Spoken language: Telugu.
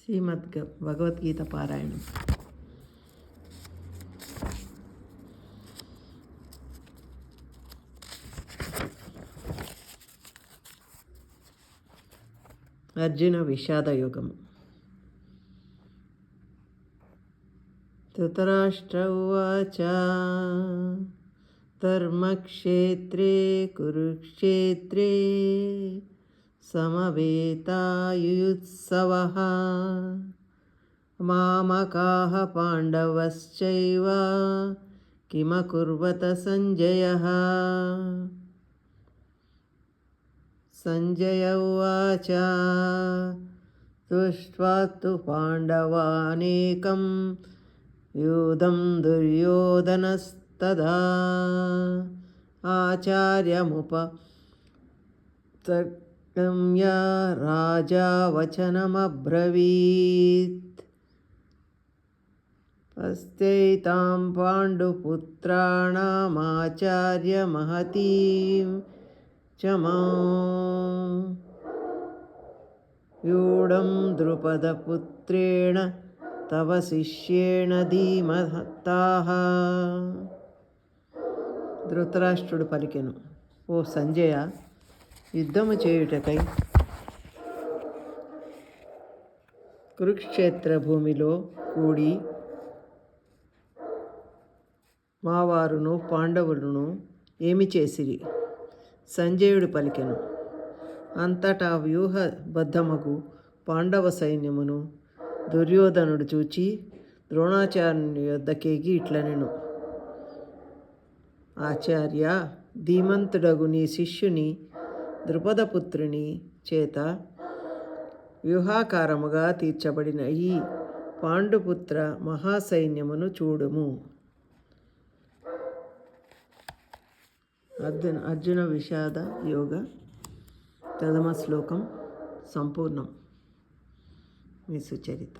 భగవద్గీత పారాయణం. అర్జున విషాదయోగము. ధృతరాష్ట్ర ఉవాచ ధర్మక్షేత్రే కురుక్షేత్రే సమవేతాయుత్సవః మామకాః పాండవశ్చైవ కిమకుర్వత సంజయః. సంజయ ఉవాచ దృష్ట్వా తు పాండవానేకం యూధం దుర్యోధనస్తదా ఆచార్యముపగమ్య రాజా వచనమబ్రవీత్. పశ్యైతాం పాండుపుత్రాణమాచార్య మహతీం చ మాం యూఢం ద్రుపదపుత్రేణ తవ శిష్యేణ ధీమతాః. ధృతరాష్ట్రుడు పలికెను, ఓ సంజయ, యుద్ధము చేయుటకై కురుక్షేత్ర భూమిలో కూడి మావారును పాండవులను ఏమి చేసిరి? సంజయుడు పలికెను, అంతటా వ్యూహబద్ధమగు పాండవ సైన్యమును దుర్యోధనుడు చూచి ద్రోణాచార్యుని యొద్దకేగి ఇట్లనెను, ఆచార్య, ధీమంతుడగు నీ శిష్యుని ద్రుపదపుత్రుని చేత వ్యూహాకారముగా తీర్చబడిన ఈ పాండుపుత్ర మహాసైన్యమును చూడుము. అర్జున విషాద యోగ ప్రథమ శ్లోకం సంపూర్ణం. మీ సుచరిత.